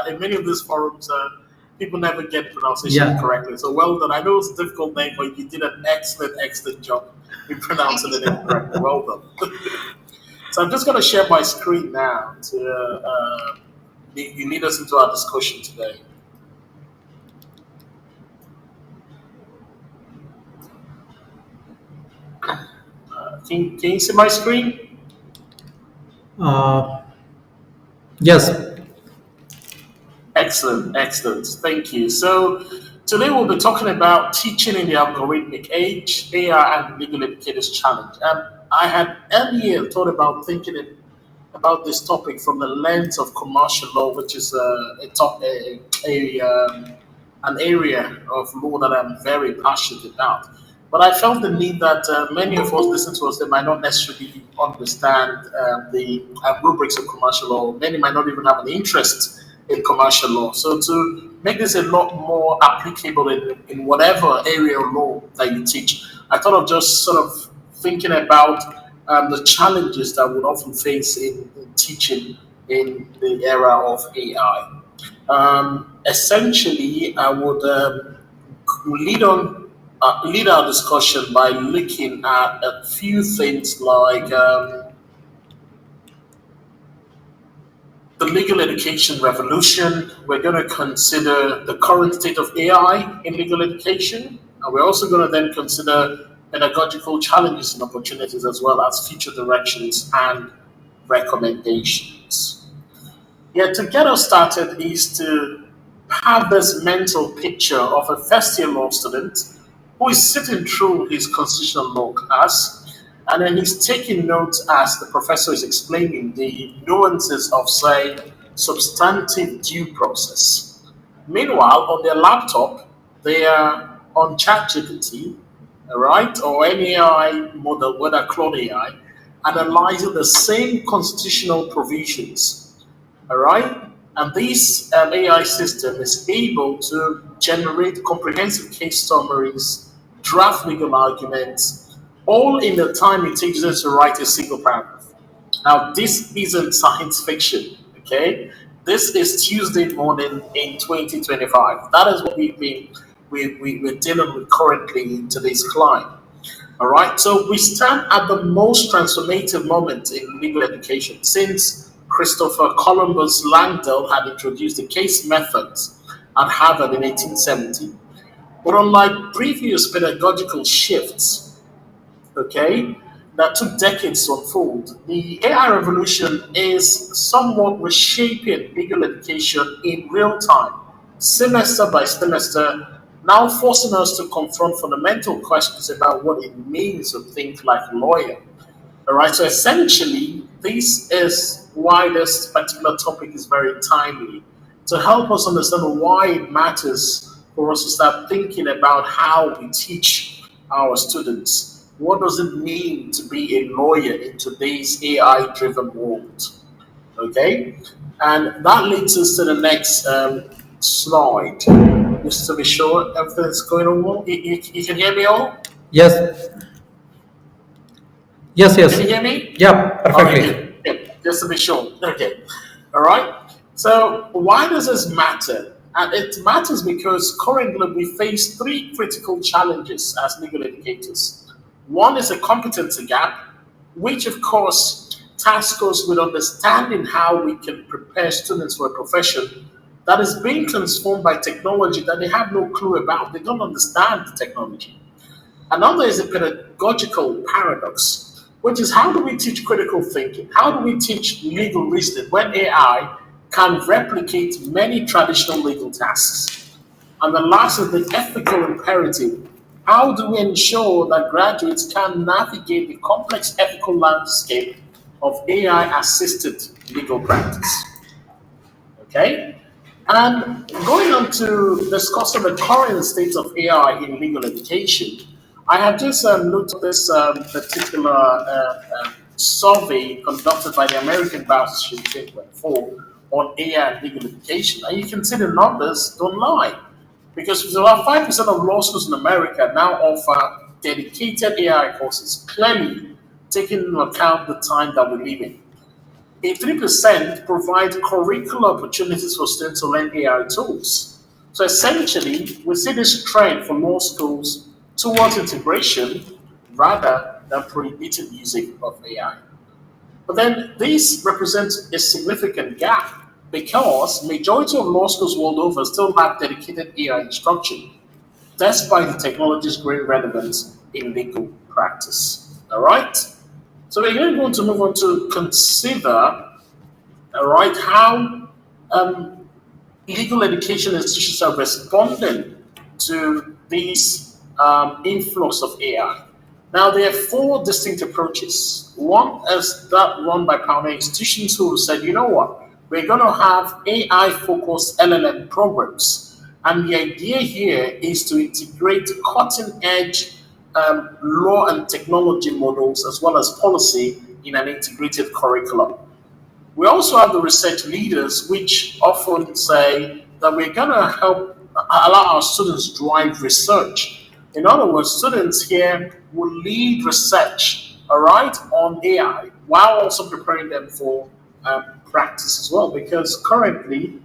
in many of these forums, people never get pronunciation correctly. So well done. I know it's a difficult name, but you did an excellent job in pronouncing the name correctly. Well done. So I'm just going to share my screen now to you lead us into our discussion today. Can you see my screen? Yes. Excellent. Thank you. So today we'll be talking about teaching in the algorithmic age, AI and legal educators challenge. And I had earlier thought about thinking about this topic from the lens of commercial law, which is an area of law that I'm very passionate about. But I felt the need that many of us listen to us, they might not necessarily understand the rubrics of commercial law. Many might not even have an interest in commercial law. So to make this a lot more applicable in whatever area of law that you teach, I thought of just sort of thinking about the challenges that we often face in teaching in the era of AI. Essentially, I would lead our discussion by looking at a few things like the legal education revolution. We're going to consider the current state of AI in legal education, and we're also going to then consider pedagogical challenges and opportunities, as well as future directions and recommendations. Yeah, to get us started is to have this mental picture of a first-year law student who is sitting through his constitutional law class, and then he's taking notes as the professor is explaining the nuances of, say, substantive due process. Meanwhile, on their laptop, they are on ChatGPT, right, or any AI model, whether Claude AI, analyzing the same constitutional provisions, all right? And this AI system is able to generate comprehensive case summaries, draft legal arguments, all in the time it takes us to write a single paragraph. Now, this isn't science fiction, okay? This is Tuesday morning in 2025. That is what we're dealing with currently in today's climate. All right, so we stand at the most transformative moment in legal education since Christopher Columbus Langdell had introduced the case methods at Harvard in 1870. But unlike previous pedagogical shifts, okay, that took decades to unfold, the AI revolution is somewhat reshaping legal education in real time, semester by semester, now forcing us to confront fundamental questions about what it means to think like a lawyer. All right, so essentially, this is why this particular topic is very timely, to help us understand why it matters for us to start thinking about how we teach our students. What does it mean to be a lawyer in today's AI-driven world? Okay, and that leads us to the next slide. Just to be sure everything's going on well. You can hear me all? Yes. Yes. Can you hear me? Yeah, perfectly. Okay, yeah, just to be sure. Okay, all right. So why does this matter? And it matters because currently we face three critical challenges as legal educators. One is a competency gap, which of course tasks us with understanding how we can prepare students for a profession that is being transformed by technology that they have no clue about. They don't understand the technology. Another is a pedagogical paradox, which is how do we teach critical thinking? How do we teach legal reasoning when AI can replicate many traditional legal tasks? And the last is the ethical imperative. How do we ensure that graduates can navigate the complex ethical landscape of AI-assisted legal practice? Okay? And going on to discussing the current state of AI in legal education, I have just looked at this particular survey conducted by the American Bar Association 2024 on AI and legal education, and you can see the numbers don't lie, because about 5% of law schools in America now offer dedicated AI courses, clearly taking into account the time that we live in. 3% provide curricular opportunities for students to learn AI tools. So essentially, we see this trend for law schools towards integration rather than prohibited usage of AI. But then this represents a significant gap because majority of law schools world over still have dedicated AI instruction, despite the technology's great relevance in legal practice. All right? So we're going to move on to consider, all right, how legal education institutions are responding to these influx of AI. Now, there are four distinct approaches. One is that run by pioneer institutions who said, you know what, we're going to have AI-focused LLM programs. And the idea here is to integrate cutting-edge law and technology models as well as policy in an integrated curriculum. We also have the research leaders, which often say that we're going to help allow our students drive research. In other words, students here will lead research, all right, on AI, while also preparing them for practice as well. Because currently,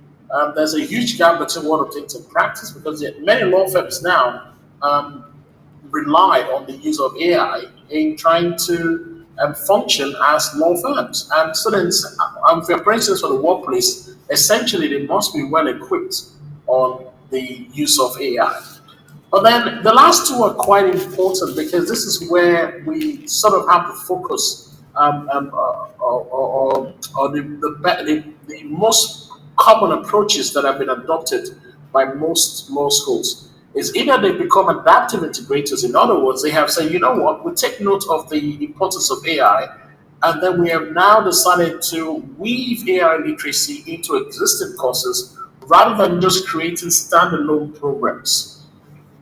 there's a huge gap between what obtains in practice, because many law firms now rely on the use of AI in trying to function as law firms. And students, for instance, for the workplace, essentially they must be well equipped on the use of AI. But then the last two are quite important because this is where we sort of have to focus on the most common approaches that have been adopted by most law schools. Is either they become adaptive integrators. In other words, they have said, you know what, we take note of the importance of AI, and then we have now decided to weave AI literacy into existing courses rather than just creating standalone programs.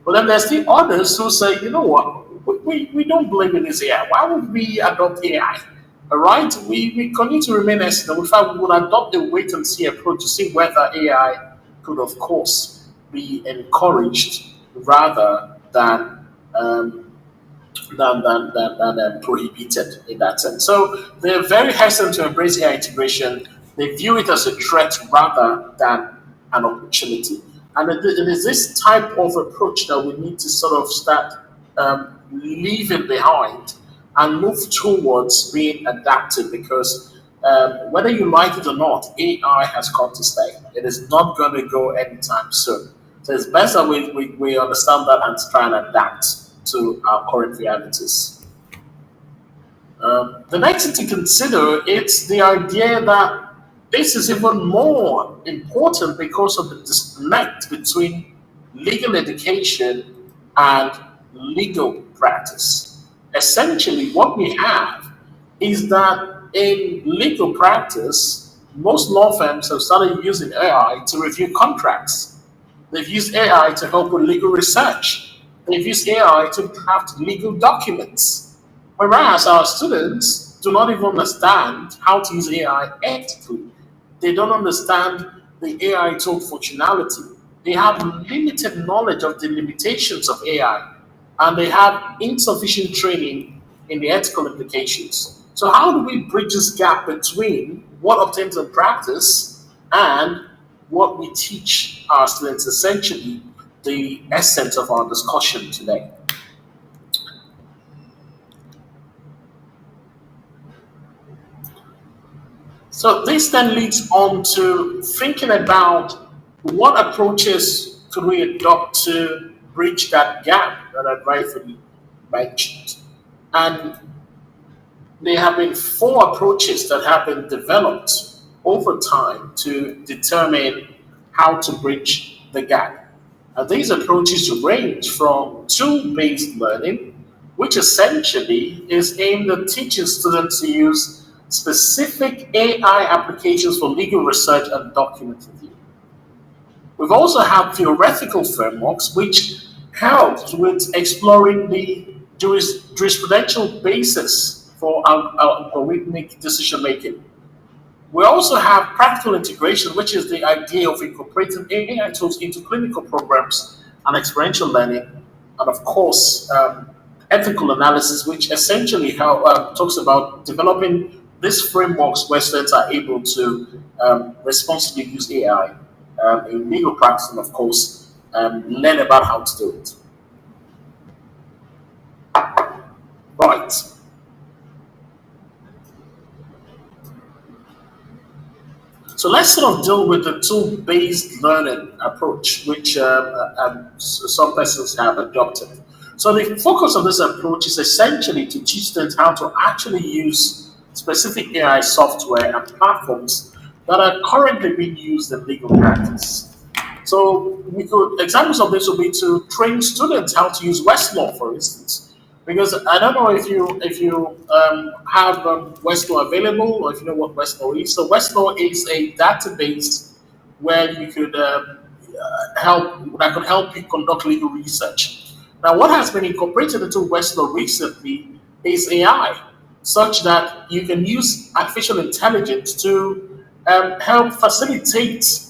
But then there's the others who say, you know what, we don't believe in this AI. Why would we adopt AI? All right, we continue to remain hesitant. In fact, we will adopt a wait and see approach to see whether AI could, of course, be encouraged rather than prohibited in that sense. So they're very hesitant to embrace AI integration. They view it as a threat rather than an opportunity. And it is this type of approach that we need to sort of start leaving behind and move towards being adaptive, because whether you like it or not, AI has come to stay. It is not going to go anytime soon. So it's best that we understand that and try and adapt to our current realities. The next thing to consider is the idea that this is even more important because of the disconnect between legal education and legal practice. Essentially, what we have is that in legal practice, most law firms have started using AI to review contracts. They've used AI to help with legal research. They've used AI to draft legal documents. Whereas our students do not even understand how to use AI ethically. They don't understand the AI tool functionality. They have limited knowledge of the limitations of AI, and they have insufficient training in the ethical implications. So how do we bridge this gap between what obtains in practice and what we teach our students? Essentially the essence of our discussion today. So this then leads on to thinking about what approaches could we adopt to bridge that gap that I rightfully mentioned. And there have been four approaches that have been developed over time to determine how to bridge the gap. And these approaches range from tool-based learning, which essentially is aimed at teaching students to use specific AI applications for legal research and document review. We've also had theoretical frameworks which help with exploring the jurisprudential basis for algorithmic decision making. We also have practical integration, which is the idea of incorporating AI tools into clinical programs and experiential learning, and of course, ethical analysis, which essentially talks about developing these frameworks where students are able to responsibly use AI in legal practice and, of course, learn about how to do it. Right. So let's sort of deal with the tool-based learning approach, which some persons have adopted. So the focus of this approach is essentially to teach students how to actually use specific AI software and platforms that are currently being used in legal practice. So examples of this would be to train students how to use Westlaw, for instance. Because I don't know if you have Westlaw available or if you know what Westlaw is. So Westlaw is a database where you could could help you conduct legal research. Now, what has been incorporated into Westlaw recently is AI, such that you can use artificial intelligence to help facilitate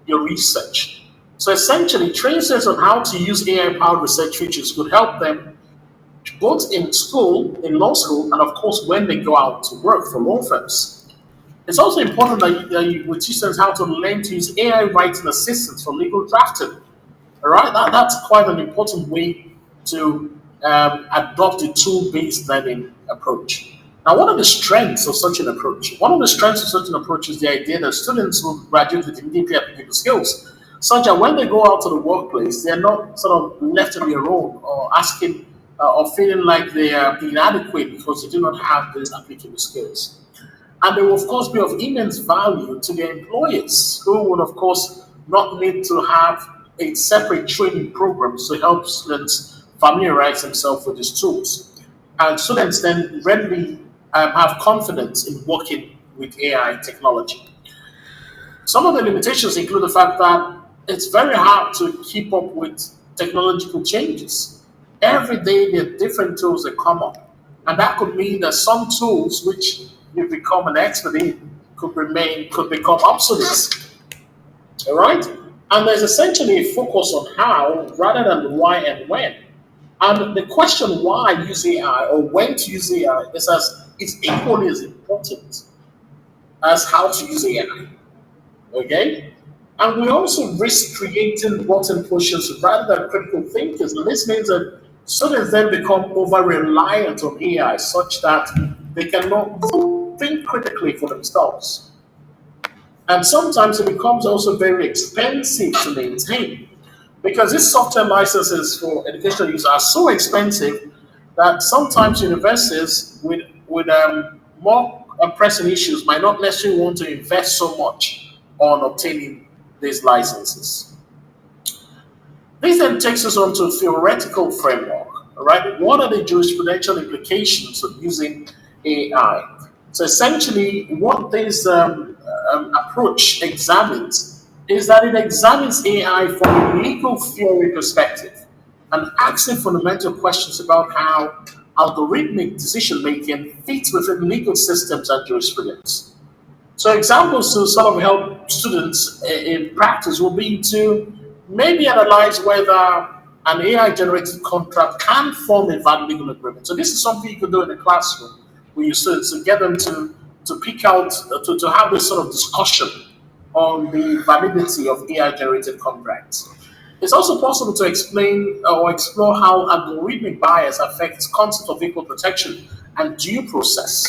your research. So essentially, train students on how to use AI-powered research features could help them both in school, in law school, and of course when they go out to work for law firms. It's also important that you would teach students how to learn to use AI writing assistance for legal drafting. All right, that's quite an important way to adopt a tool-based learning approach. Now, what are the strengths of such an approach? One of the strengths of such an approach is the idea that students will graduate with immediately applicable skills, such that when they go out to the workplace, they're not sort of left on their own or asking or feeling like they are inadequate because they do not have these applicable skills. And they will, of course, be of immense value to their employers, who would, of course, not need to have a separate training program to help students familiarize themselves with these tools. And students then readily have confidence in working with AI technology. Some of the limitations include the fact that it's very hard to keep up with technological changes. Every day there are different tools that come up. And that could mean that some tools which you become an expert in could become obsolete. All right? And there's essentially a focus on how rather than the why and when. And the question why use AI or when to use AI is equally as important as how to use AI. Okay? And we also risk creating button pushers rather than critical thinkers. And this means that students then become over reliant on AI such that they cannot think critically for themselves. And sometimes it becomes also very expensive to maintain because these software licenses for educational use are so expensive that sometimes universities with more pressing issues might not necessarily want to invest so much on obtaining these licenses. This then takes us on to a theoretical framework. All right, what are the jurisprudential implications of using AI? So essentially, what this approach examines is that it examines AI from a legal theory perspective and asking fundamental questions about how algorithmic decision making fits within legal systems and jurisprudence. So examples to sort of help students in practice will be to maybe analyze whether an AI-generated contract can form a valid legal agreement. So this is something you can do in the classroom with your students to get them to pick out, to have this sort of discussion on the validity of AI-generated contracts. It's also possible to explain or explore how algorithmic bias affects concept of equal protection and due process.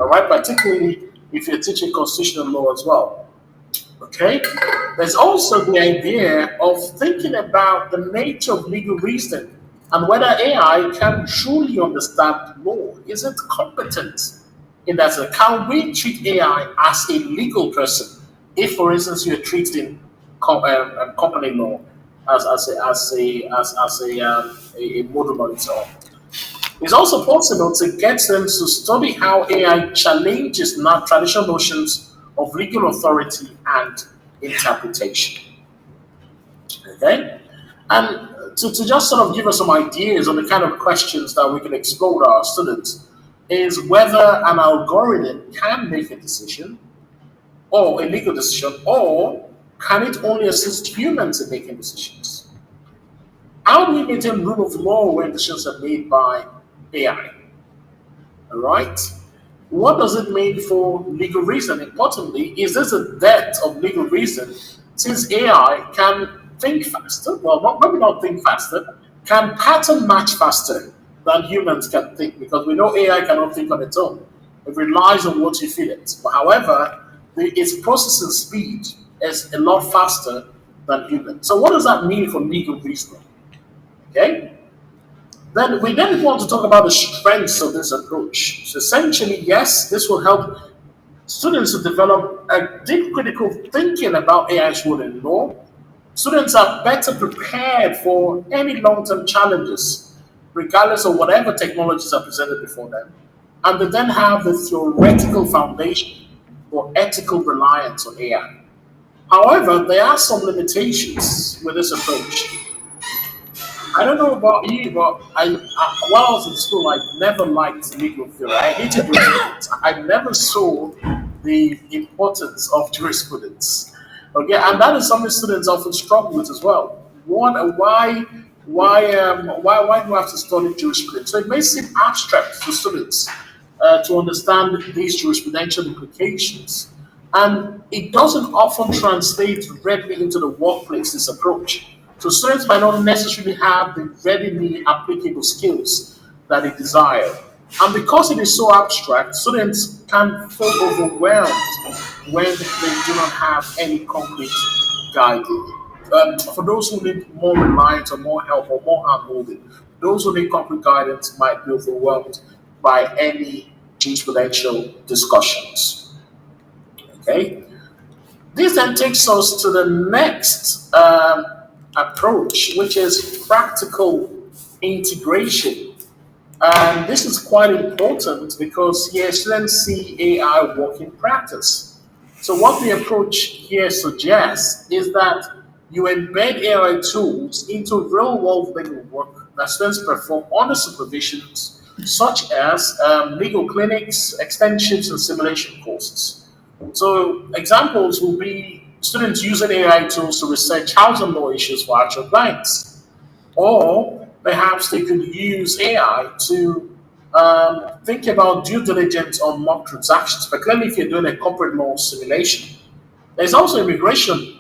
All right, particularly if you're teaching constitutional law as well. Okay? There's also the idea of thinking about the nature of legal reasoning and whether AI can truly understand law. Is it competent in that? Can we treat AI as a legal person? If, for instance, you're treating company law as a model monitor. It's also possible to get them to study how AI challenges traditional notions of legal authority and interpretation. Okay? And to just sort of give us some ideas on the kind of questions that we can explore with our students is whether an algorithm can make a decision or a legal decision, or can it only assist humans in making decisions? How do we maintain rule of law when decisions are made by AI? All right. What does it mean for legal reason? Importantly, is this a debt of legal reason since AI can think faster? Well, maybe not think faster, can pattern match faster than humans can think, because we know AI cannot think on its own. It relies on what you feed it. But however, its processing speed is a lot faster than humans. So what does that mean for legal reasoning? Okay? Then we want to talk about the strengths of this approach. So essentially, yes, this will help students to develop a deep critical thinking about AI's role in law. Students are better prepared for any long-term challenges, regardless of whatever technologies are presented before them. And they then have the theoretical foundation for ethical reliance on AI. However, there are some limitations with this approach. I don't know about you, but while I was in school, I never liked legal theory. I hated jurisprudence. I never saw the importance of jurisprudence. Okay, and that is something students often struggle with as well. One, why do I have to study jurisprudence? So it may seem abstract to students to understand these jurisprudential implications, and it doesn't often translate readily into the workplace. This approach. So students might not necessarily have the readily applicable skills that they desire. And because it is so abstract, students can feel overwhelmed when they do not have any concrete guiding. For those who need more reliance or more help or more handholding, those who need concrete guidance might be overwhelmed by any jurisprudential discussions. Okay? This then takes us to the next approach, which is practical integration. And this is quite important because here students see AI work in practice. So what the approach here suggests is that you embed AI tools into real-world legal work that students perform under supervisions, such as legal clinics, extensions, and simulation courses. So examples will be students using AI tools to research housing law issues for actual clients. Or perhaps they could use AI to think about due diligence on mock transactions, particularly if you're doing a corporate law simulation. There's also immigration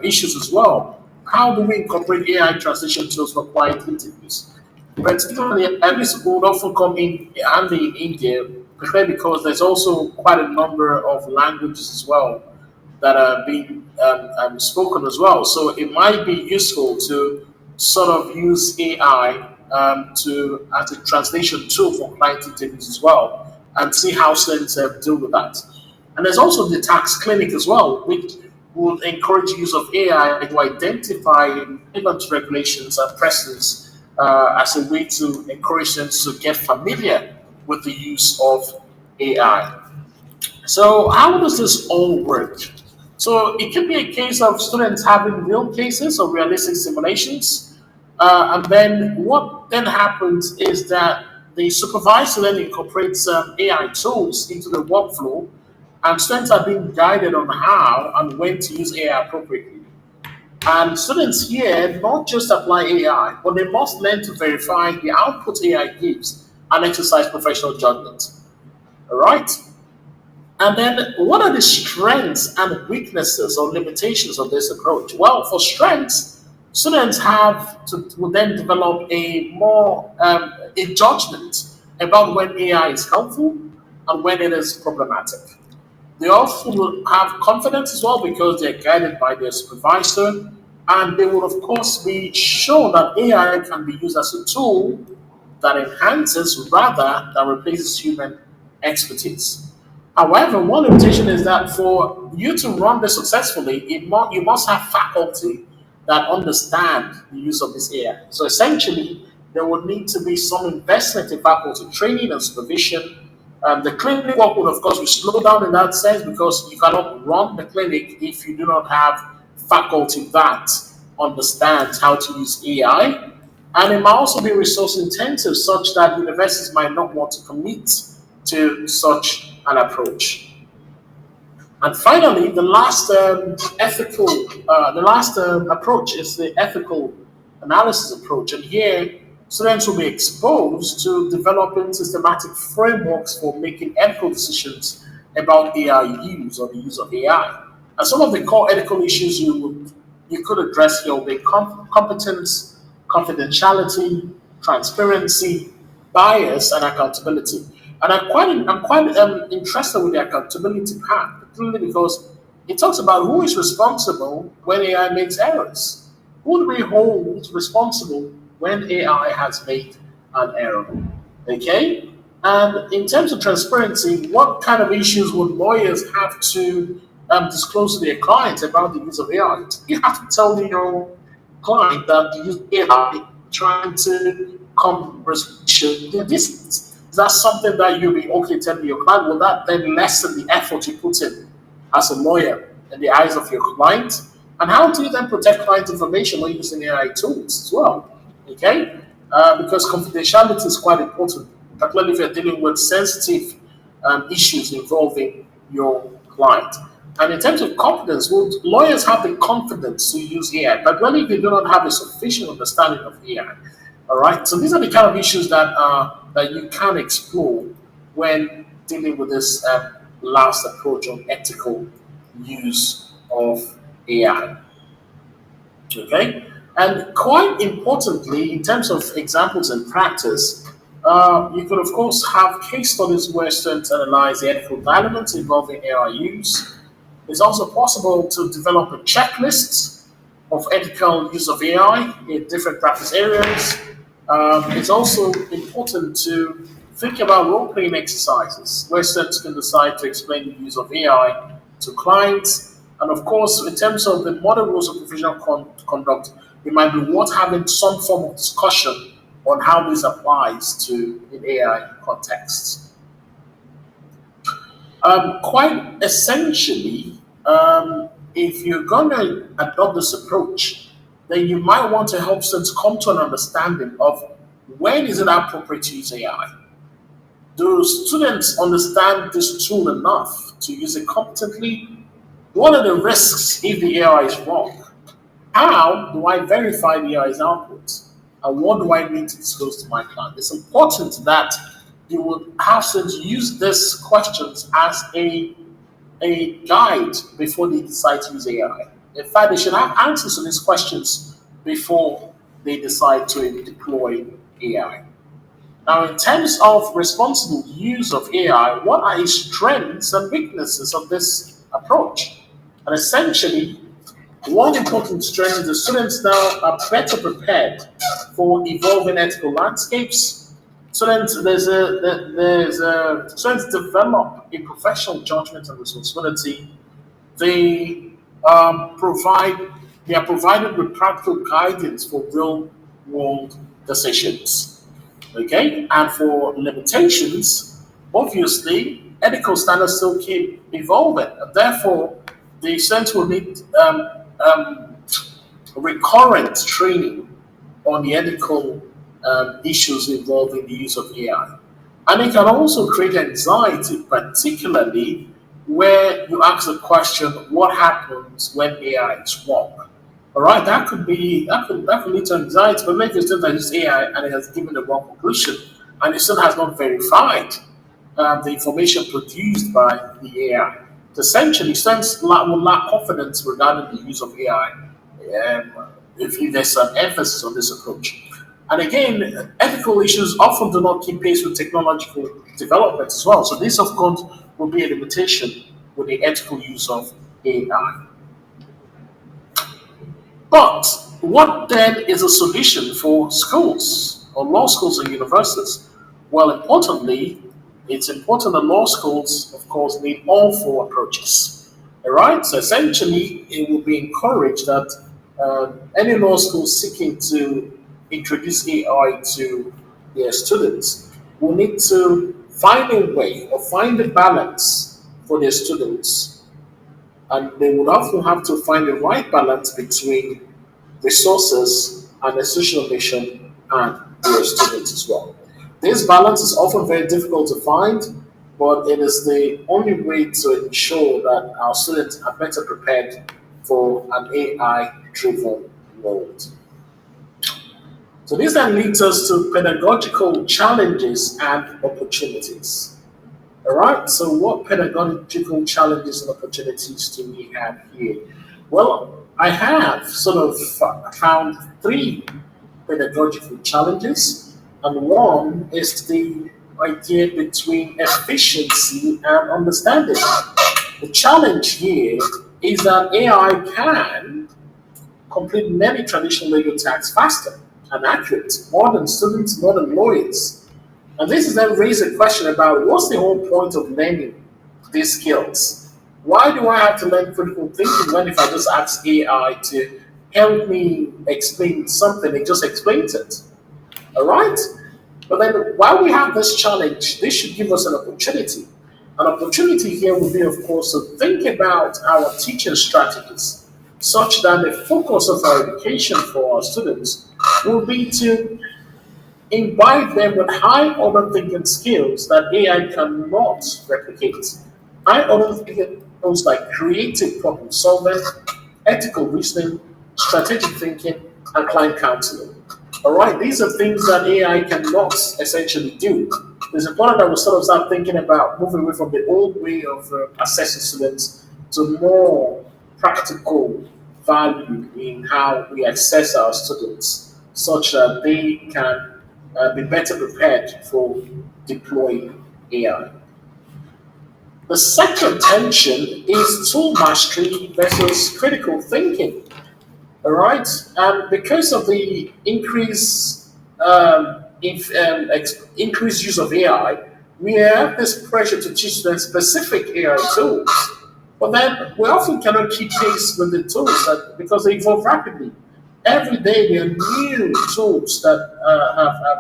issues as well. How do we incorporate AI translation tools for client interviews? Particularly, and this would often come in handy in India, particularly because there's also quite a number of languages as well that are being spoken as well. So it might be useful to sort of use AI as a translation tool for client interviews as well, and see how students deal with that. And there's also the tax clinic as well, which would encourage use of AI to identify relevant regulations and precedents as a way to encourage them to get familiar with the use of AI. So how does this all work? So it could be a case of students having real cases or realistic simulations. And then what then happens is that the supervisor then incorporates AI tools into the workflow, and students are being guided on how and when to use AI appropriately. And students here not just apply AI, but they must learn to verify the output AI gives and exercise professional judgment. All right? And then what are the strengths and weaknesses or limitations of this approach? Well, for strengths, students will then develop a judgment about when AI is helpful and when it is problematic. They also will have confidence as well because they're guided by their supervisor, and they will of course be shown that AI can be used as a tool that enhances rather than replaces human expertise. However, one limitation is that for you to run this successfully, you must have faculty that understand the use of this AI. So essentially, there would need to be some investment in faculty training and supervision. The clinic work would, of course, be slowed down in that sense because you cannot run the clinic if you do not have faculty that understands how to use AI. And it might also be resource intensive such that universities might not want to commit to such an approach. And finally, the last approach is the ethical analysis approach. And here, students will be exposed to developing systematic frameworks for making ethical decisions about AI use or the use of AI. And some of the core ethical issues you could address here will be competence, confidentiality, transparency, bias, and accountability. And I'm quite interested with the accountability part, particularly because it talks about who is responsible when AI makes errors. Who do we hold responsible when AI has made an error? Okay? And in terms of transparency, what kind of issues would lawyers have to disclose to their clients about the use of AI? You have to tell your client that you use AI trying to come resolution. This is that something that you'll be okay telling your client? Will that then lessen the effort you put in as a lawyer in the eyes of your client? And how do you then protect client information when using AI tools as well? Okay, because confidentiality is quite important, particularly if you're dealing with sensitive issues involving your client. And in terms of confidence, will lawyers have the confidence to use AI, but when if they do not have a sufficient understanding of AI? All right, so these are the kind of issues that you can explore when dealing with this last approach on ethical use of AI. Okay, and quite importantly, in terms of examples and practice, you could of course have case studies where students analyze the ethical dilemmas involving AI use. It's also possible to develop a checklist of ethical use of AI in different practice areas. It's also important to think about role-playing exercises where students can decide to explain the use of AI to clients. And of course, in terms of the model rules of professional conduct, it might be worth having some form of discussion on how this applies to an AI context. Quite essentially, if you're going to adopt this approach, then you might want to help students come to an understanding of when is it appropriate to use AI. Do students understand this tool enough to use it competently? What are the risks if the AI is wrong? How do I verify the AI's output? And what do I need to disclose to my client? It's important that you would have students use these questions as a guide before they decide to use AI. In fact, they should have answers to these questions before they decide to deploy AI. Now, in terms of responsible use of AI, what are its strengths and weaknesses of this approach? And essentially, one important strength is the students now are better prepared for evolving ethical landscapes. Students develop a professional judgment and responsibility. They they are provided with practical guidance for real world decisions. Okay, and for limitations, obviously, ethical standards still keep evolving, and therefore, the students will need recurrent training on the ethical issues involving the use of AI. And it can also create anxiety, particularly where you ask the question, what happens when AI is wrong? All right, that could lead to anxiety, but maybe it's that use AI and it has given the wrong conclusion, and it still has not verified the information produced by the AI. Essentially, students will lack confidence regarding the use of AI if there's an emphasis on this approach. And again, ethical issues often do not keep pace with technological development as well. So this, of course, will be a limitation with the ethical use of AI. But what then is a solution for schools or law schools and universities? Well, importantly, it's important that law schools, of course, need all four approaches. All right, so essentially, it will be encouraged that any law school seeking to introduce AI to their students will need to find a way or find a balance for their students, and they would also have to find the right balance between resources and institutional mission and their students as well. This balance is often very difficult to find, but it is the only way to ensure that our students are better prepared for an AI-driven world. So this then leads us to pedagogical challenges and opportunities. All right, so what pedagogical challenges and opportunities do we have here? Well, I have sort of found three pedagogical challenges, and one is the idea between efficiency and understanding. The challenge here is that AI can complete many traditional legal tasks faster and accurate, more than students, more than lawyers. And this is then raise a question about what's the whole point of learning these skills? Why do I have to learn critical thinking when if I just ask AI to help me explain something, it just explains it? All right? But then while we have this challenge, this should give us an opportunity. An opportunity here would be, of course, to think about our teaching strategies such that the focus of our education for our students will be to invite them with high order thinking skills that AI cannot replicate. High order thinking skills like creative problem solving, ethical reasoning, strategic thinking, and client counseling. All right, these are things that AI cannot essentially do. It's important that we sort of start thinking about moving away from the old way of assessing students to more practical value in how we assess our students, such that they can be better prepared for deploying AI. The second tension is tool mastery versus critical thinking. All right, and because of the increased use of AI, we have this pressure to teach them specific AI tools. But then we often cannot keep pace with the tools because they evolve rapidly. Every day there are new tools that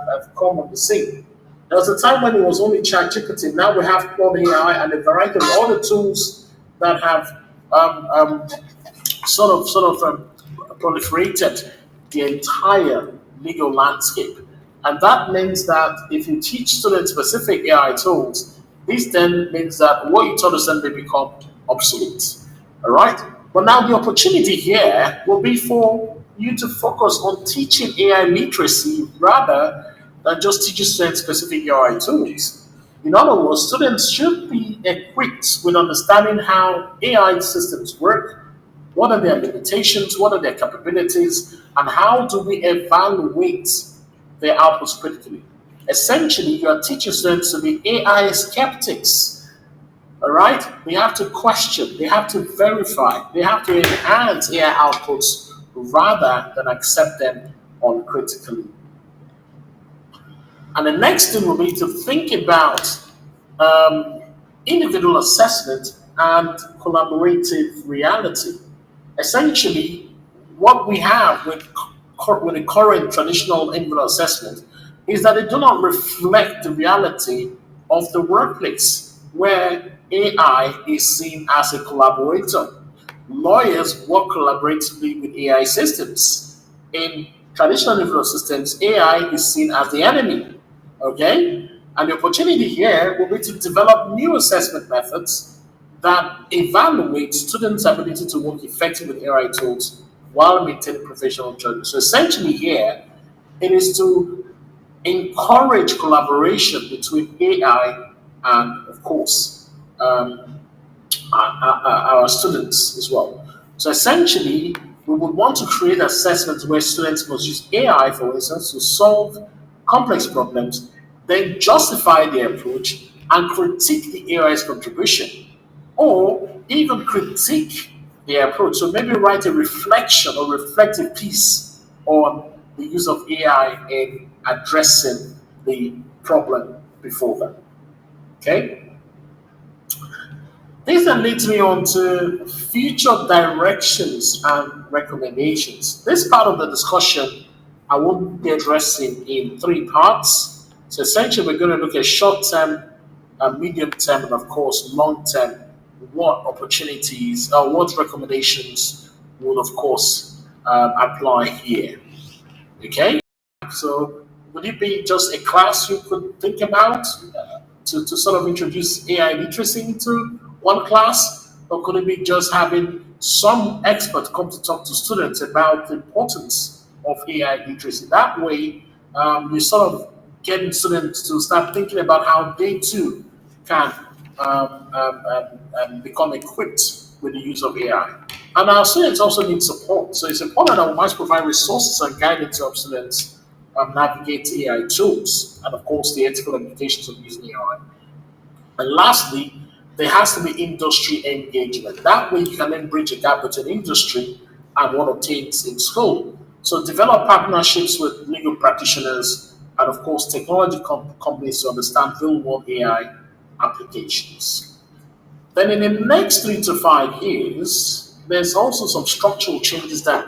have come on the scene. There was a time when it was only ChatGPT. Now we have Claude AI and a variety of other tools that have proliferated the entire legal landscape. And that means that if you teach students specific AI tools, this then means that what you taught them, they become obsolete. All right? But now the opportunity here will be for you to focus on teaching AI literacy rather than just teaching students specific AI tools. In other words, students should be equipped with understanding how AI systems work, what are their limitations, what are their capabilities, and how do we evaluate their outputs critically. Essentially, you are teaching students to be AI skeptics. All right? They have to question, they have to verify, they have to enhance AI outputs rather than accept them uncritically. And the next thing will be to think about individual assessment and collaborative reality. Essentially, what we have with the current traditional individual assessment is that they do not reflect the reality of the workplace, where AI is seen as a collaborator. Lawyers work collaboratively with AI systems. In traditional individual systems, AI is seen as the enemy. Okay? And the opportunity here will be to develop new assessment methods that evaluate students' ability to work effectively with AI tools while maintaining professional judgment. So essentially here, it is to encourage collaboration between AI and, of course, our students as well. So essentially, we would want to create assessments where students must use AI, for instance, to solve complex problems, then justify their approach and critique the AI's contribution, or even critique their approach. So maybe write a reflection or reflective piece on the use of AI in addressing the problem before them. Okay? This then leads me on to future directions and recommendations. This part of the discussion I will be addressing in three parts. So essentially, we're going to look at short term, medium term, and of course, long term. What opportunities or what recommendations would, of course, apply here? Okay, so would it be just a class you could think about to sort of introduce AI literacy into one class, or could it be just having some expert come to talk to students about the importance of AI literacy. That way, you sort of getting students to start thinking about how they too can become equipped with the use of AI. And our students also need support. So it's important that we must provide resources and guidance to help students navigate AI tools and, of course, the ethical implications of using AI. And lastly, there has to be industry engagement. That way, you can then bridge a gap between industry and what obtains in school. So, develop partnerships with legal practitioners and, of course, technology companies to understand real world AI applications. Then, in the next 3 to 5 years, there's also some structural changes um,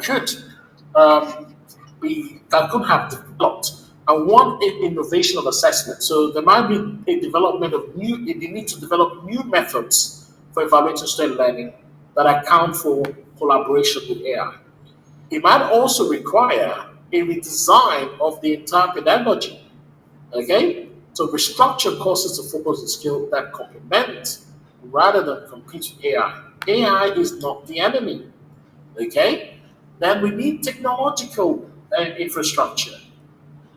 that could have developed. And one is innovation of assessment. So there might be a development of they need to develop new methods for evaluating student learning that account for collaboration with AI. It might also require a redesign of the entire pedagogy. Okay? So restructure courses to focus on skills that complement rather than compete with AI. AI is not the enemy. Okay? Then we need technological infrastructure.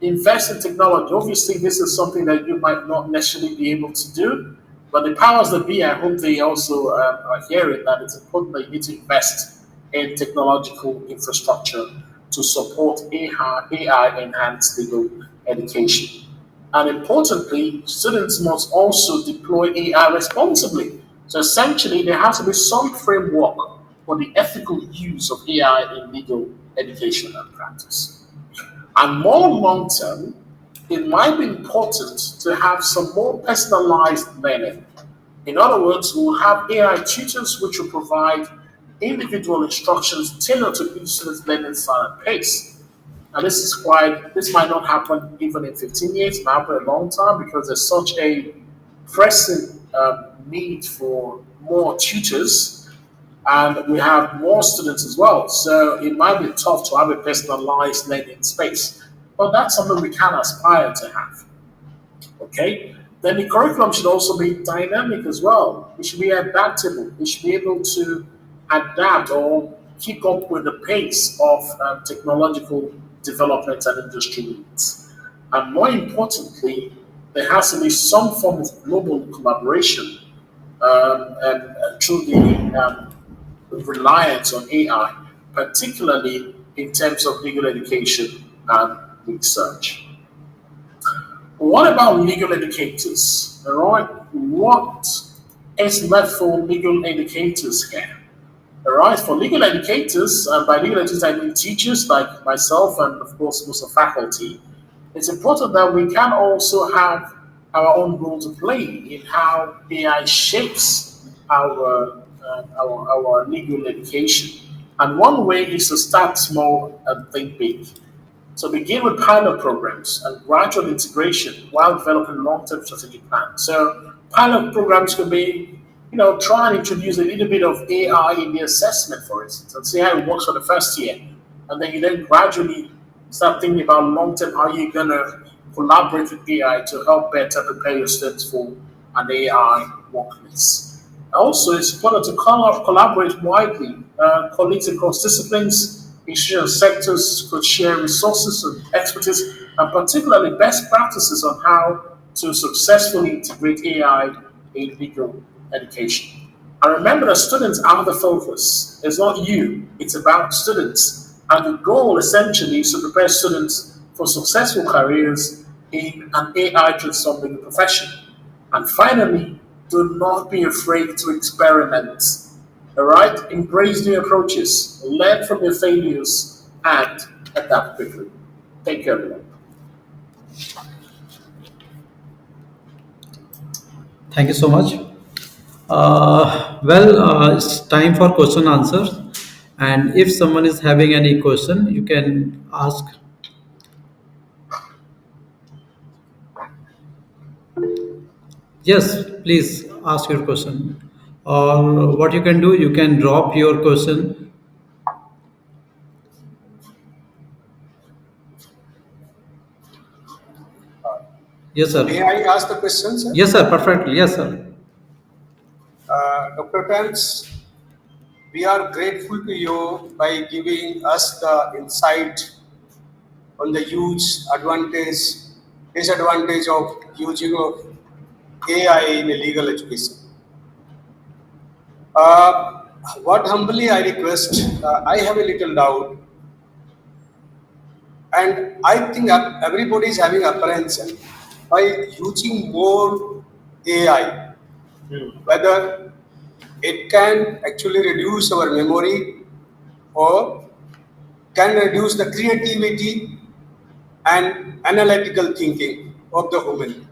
Invest in technology. Obviously, this is something that you might not necessarily be able to do, but the powers that be, I hope they also are hearing that it's important that you need to invest in technological infrastructure to support AI enhanced legal education. And importantly, students must also deploy AI responsibly. So essentially, there has to be some framework for the ethical use of AI in legal education and practice. And more long term, it might be important to have some more personalized learning. In other words, we'll have AI tutors which will provide individual instructions tailored to each student's learning style and pace. And this might not happen even in 15 years, it might happen a long time because there's such a pressing need for more tutors and we have more students as well. So it might be tough to have a personalized learning space, but that's something we can aspire to have. Okay. Then the curriculum should also be dynamic as well. It should be adaptable. It should be able to adapt or keep up with the pace of technological development and industry needs. And more importantly, there has to be some form of global collaboration and through the reliance on AI, particularly in terms of legal education and research. What about legal educators? All right, what is left for legal educators here? All right, for legal educators, and by legal educators I mean teachers like myself and of course most of faculty, it's important that we can also have our own role to play in how AI shapes our legal education. And one way is to start small and think big. So begin with pilot programs and gradual integration while developing long-term strategic plans. So pilot programs could be, try and introduce a little bit of AI in the assessment, for instance, and see how it works for the first year. And then you then gradually start thinking about long-term, how you're going to collaborate with AI to help better prepare your students for an AI workplace. Also, it's important to collaborate widely. Colleagues across disciplines, institutional sectors could share resources and expertise, and particularly best practices on how to successfully integrate AI in legal education. And remember that students are the focus. It's not you, it's about students. And the goal essentially is to prepare students for successful careers in an AI transformed legal profession. And finally, do not be afraid to experiment. All right? Embrace new approaches, learn from your failures, and adapt quickly. Thank you, everyone. Thank you so much. It's time for question answers. And if someone is having any question, you can ask. Yes, please ask your question. Or what you can do, you can drop your question. Yes, sir. May I ask the question, sir? Yes, sir. Perfectly. Yes, sir. Dr. Pence, we are grateful to you by giving us the insight on the huge disadvantage of using of AI in a legal education. What humbly I request, I have a little doubt, and I think everybody is having apprehension by using more AI, whether it can actually reduce our memory or can reduce the creativity and analytical thinking of the human.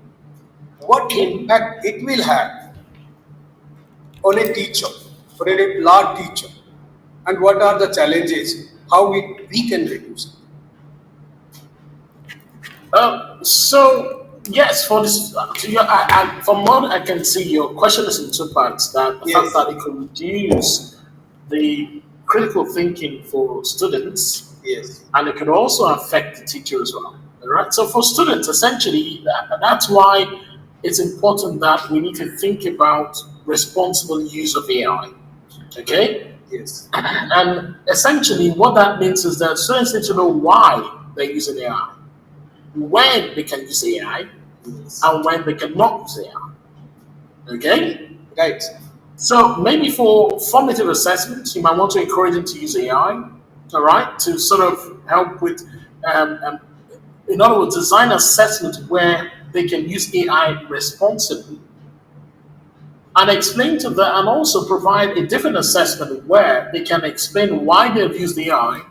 What impact it will have on a teacher, on a large teacher, and what are the challenges, how we can reduce it. So yes, for this, from what I can see, your question is in two parts. That the fact Yes, that it could reduce the critical thinking for students, yes, and it could also affect the teacher as well. All right. So for students, essentially, that's why it's important that we need to think about responsible use of AI. Okay. yes, And essentially, what that means is that students need to know why they're using AI, when they can use AI, yes. and when they cannot use AI. Okay? Right. So maybe for formative assessments, you might want to encourage them to use AI, all right, to sort of help with, in other words, design assessment where they can use AI responsibly. And explain to them, and also provide a different assessment where they can explain why they've used AI,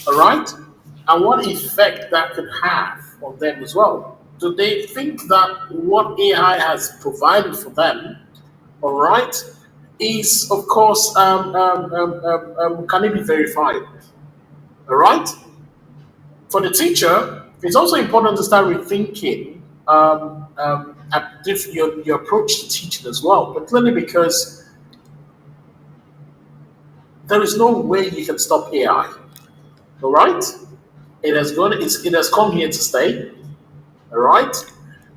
all right, and what effect that could have on them as well. Do they think that what AI has provided for them, all right, is of course can it be verified, all right? For the teacher, it's also important to start rethinking your approach to teaching as well, particularly because there is no way you can stop AI, all right? It has come here to stay. All right.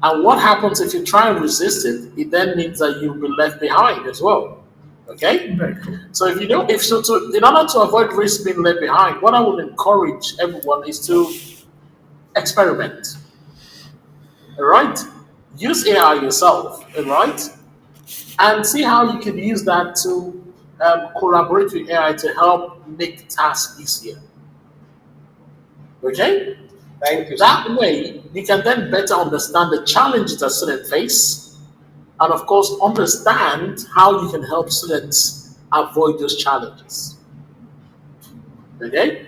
And what happens if you try and resist it? It then means that you'll be left behind as well. Okay. Very cool. So if you don't, if so, in order to avoid risk being left behind, what I would encourage everyone is to experiment. All right. Use AI yourself. All right. And see how you can use that to collaborate with AI to help make tasks easier. Okay. Thank you, sir. That way, you can then better understand the challenges that students face, and of course, understand how you can help students avoid those challenges. Okay?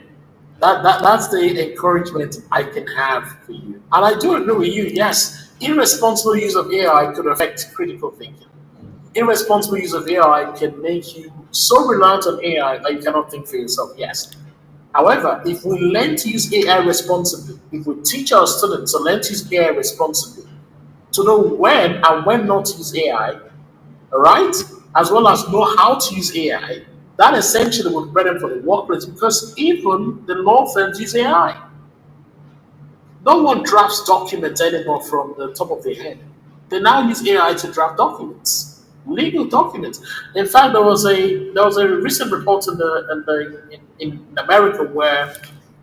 That's the encouragement I can have for you. And I do agree with you, yes, irresponsible use of AI could affect critical thinking. Irresponsible use of AI can make you so reliant on AI that you cannot think for yourself, yes. However, if we learn to use AI responsibly, if we teach our students to learn to use AI responsibly, to know when and when not to use AI, all right, as well as know how to use AI, that essentially would be better for the workplace because even the law firms use AI. No one drafts documents anymore from the top of their head. They now use AI to draft documents, legal documents. In fact, there was a recent report in America where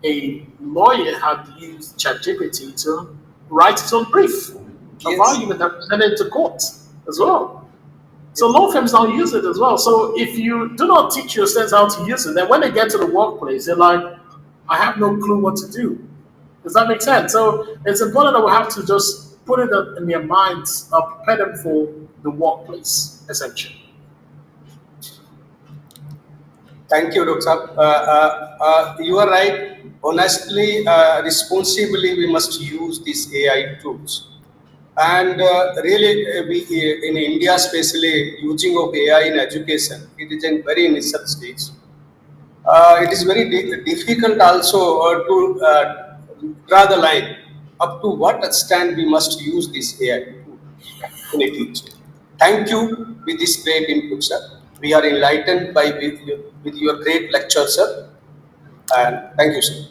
a lawyer had used ChatGPT to write his own brief of Yes, argument and presented it to court as well. So yes. law firms now use it as well. So if you do not teach your students how to use it, then when they get to the workplace, they're like, I have no clue what to do. Does that make sense? So it's important that we have to just put it in their minds, prepare them for the workplace, essentially. Thank you, Dr. You are right. Honestly, responsibly, we must use these AI tools. And really, in India, especially using of AI in education, it is in very initial stage. It is very difficult also to draw the line up to what extent we must use this AI tool in a teaching. Thank you with this great input, sir. We are enlightened by with your great lecture, sir. And thank you, sir.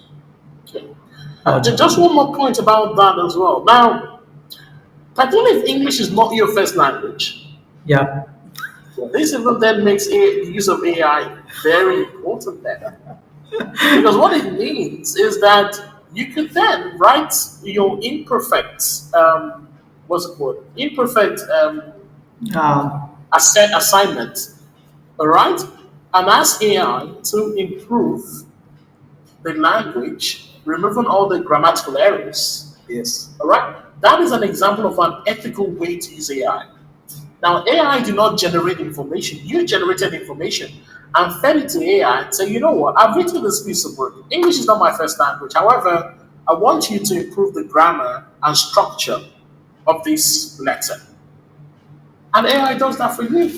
Okay. Just one more point about that as well. Now, particularly if English is not your first language, Yeah. this even then makes the use of AI very important then. Because what it means is that you could then write your imperfect, what's it called? Imperfect Uh, assignment, all right? And ask AI to improve the language, removing all the grammatical errors. Yes. All right? That is an example of an ethical way to use AI. Now, AI do not generate information. You generated information and fed it to AI and say, you know what, I've written this piece of work. English is not my first language. However, I want you to improve the grammar and structure of this letter. And AI does that for you.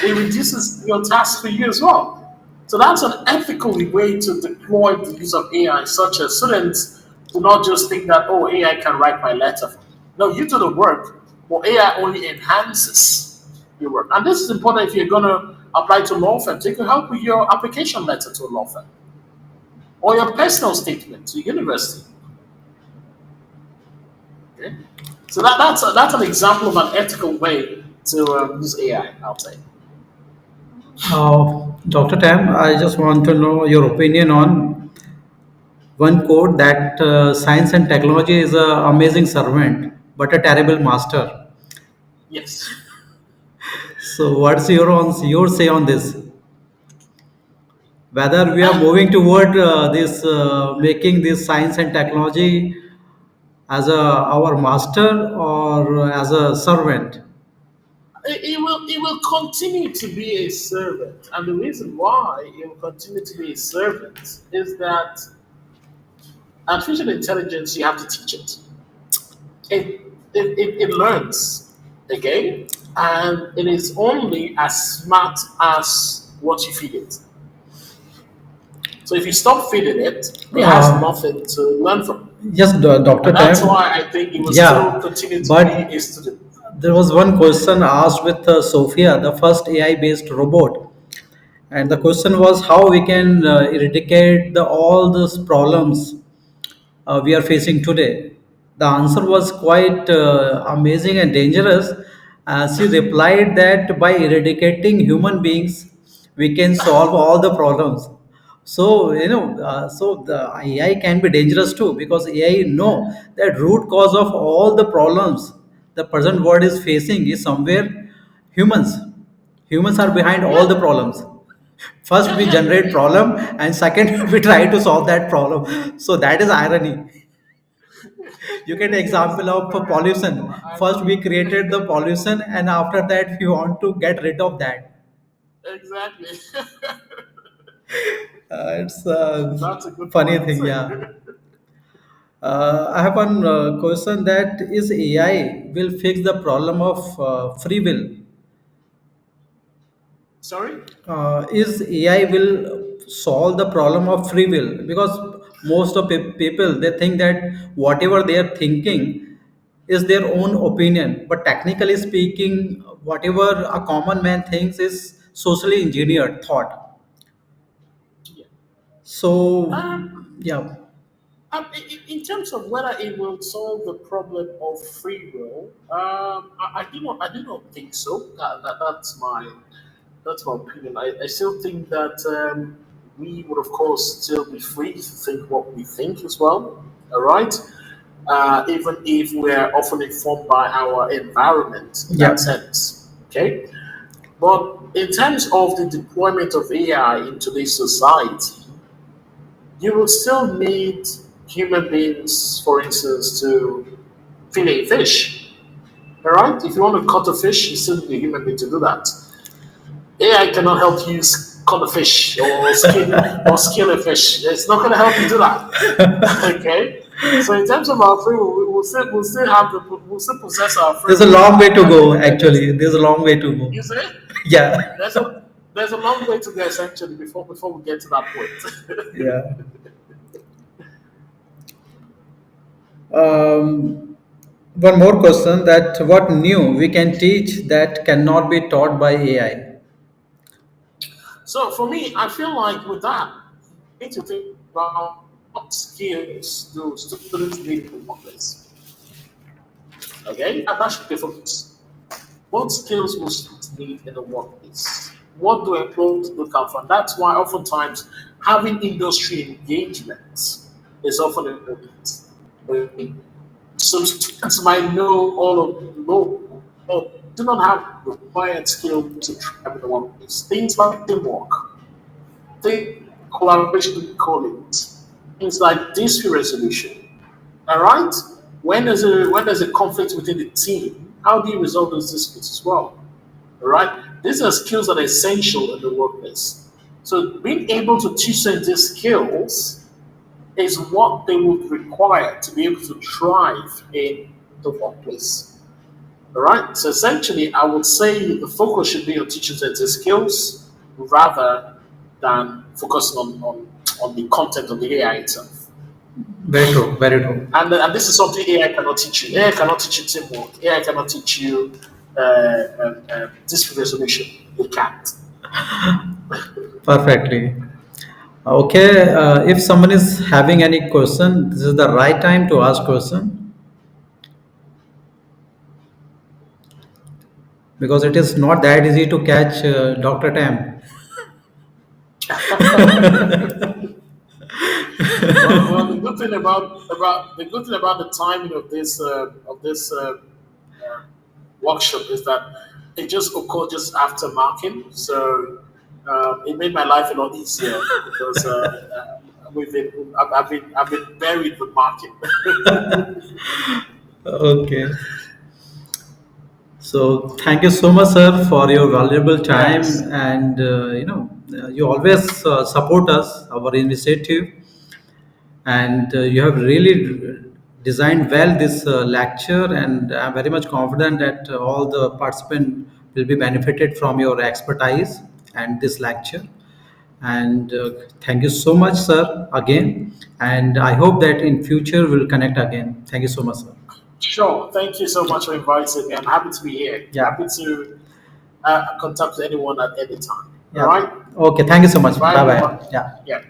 It reduces your task for you as well. So that's an ethical way to deploy the use of AI, such as students do not just think that, oh, AI can write my letter for me. No, you do the work, but AI only enhances your work. And this is important if you're going to apply to law firms. It can help with your application letter to a law firm or your personal statement to university. Okay? So that's an example of an ethical way to use AI, I'll say. Dr. Tam, I just want to know your opinion on one quote that science and technology is an amazing servant, but a terrible master. Yes. So, what's your say on this? Whether we are Um, moving toward this making this science and technology as our master or as a servant? it will continue to be a servant, and the reason why it will continue to be a servant is that artificial intelligence, you have to teach it. It learns, okay, and it is only as smart as what you feed it. So if you stop feeding it, it has Uh, nothing to learn from, yes, Dr. and that's Tam. why I think it will still Yeah, continue to be but a student. there was one question asked with Sophia, the first AI-based robot, and the question was how we can eradicate all those problems we are facing today. The answer was quite amazing and dangerous. She replied that by eradicating human beings, we can solve all the problems. So so the AI can be dangerous too because AI know that root cause of all the problems the present world is facing is somewhere humans. Humans are behind all Yeah, the problems. First yeah, we yeah. generate problem and second we try to solve that problem. So that is irony. You get Yes, example that's of very pollution. First we ironic. created the pollution and after that we want to get rid of that. Exactly. It's a That's a good funny point. thing, yeah. I have one question that is AI will fix the problem of free will. Sorry? Is AI will solve the problem of free will because most of people they think that whatever they are thinking is their own opinion, but technically speaking, whatever a common man thinks is socially engineered thought. Yeah. So Um, yeah. in terms of whether it will solve the problem of free will, I do not think so. That's my opinion. I still think that we would, of course, still be free to think what we think as well. All right, even if we're often informed by our environment in that Yeah. sense. Okay, but in terms of the deployment of AI in today's society, you will still need human beings, for instance, to fillet a fish. All right? If you want to cut a fish, you still need a human being to do that. AI cannot help you cut a fish or skin a fish. It's not going to help you do that. Okay. So in terms of our free will, we'll still possess our free There's a will long way to and go independence. actually. There's a long way to go. You see, Yeah. there's a there's a long way to go essentially before we get to that point. Yeah. Um, One more question that what new we can teach that cannot be taught by AI? So for me, I feel like with that, we need to think about what skills do students need in the workplace. Okay, and that should be focus. What skills will students need in the workplace? What do employers look out for? And that's why oftentimes having industry engagements, is often important. Some students might know all of law, but do not have the required skill to thrive in the workplace. Things like teamwork, things collaboration with colleagues, things like dispute resolution. All right? When there's a conflict within the team, how do you resolve those disputes as well? All right? These are skills that are essential in the workplace. So being able to teach them these skills is what they would require to be able to thrive in the workplace. All right. So essentially, I would say the focus should be on teaching them these skills rather than focusing on the content of the AI itself. Very true. Very true. And this is something AI cannot teach you. AI cannot teach you teamwork. AI cannot teach you dispute resolution. It can't. Perfectly. Okay. If someone is having any question, this is the right time to ask question, because it is not that easy to catch Dr. Tam. Well, the good thing about the timing of this workshop is that it just occurred just after marking, so it made my life a lot easier because I've been buried with marking. Okay. So thank you so much, sir, for your valuable time, Yes. and you always support us, our initiative, and you have really designed well this lecture, and I'm very much confident that all the participants will be benefited from your expertise and this lecture. And thank you so much, sir, again, and I hope that in future we'll connect again. Thank you so much, sir. Sure. Thank you so much for inviting me. I'm happy to be here. Yeah. Happy to contact anyone at any time. All Yeah. right. Okay, thank you so much. Bye, Bye bye. everyone. Yeah. Yeah.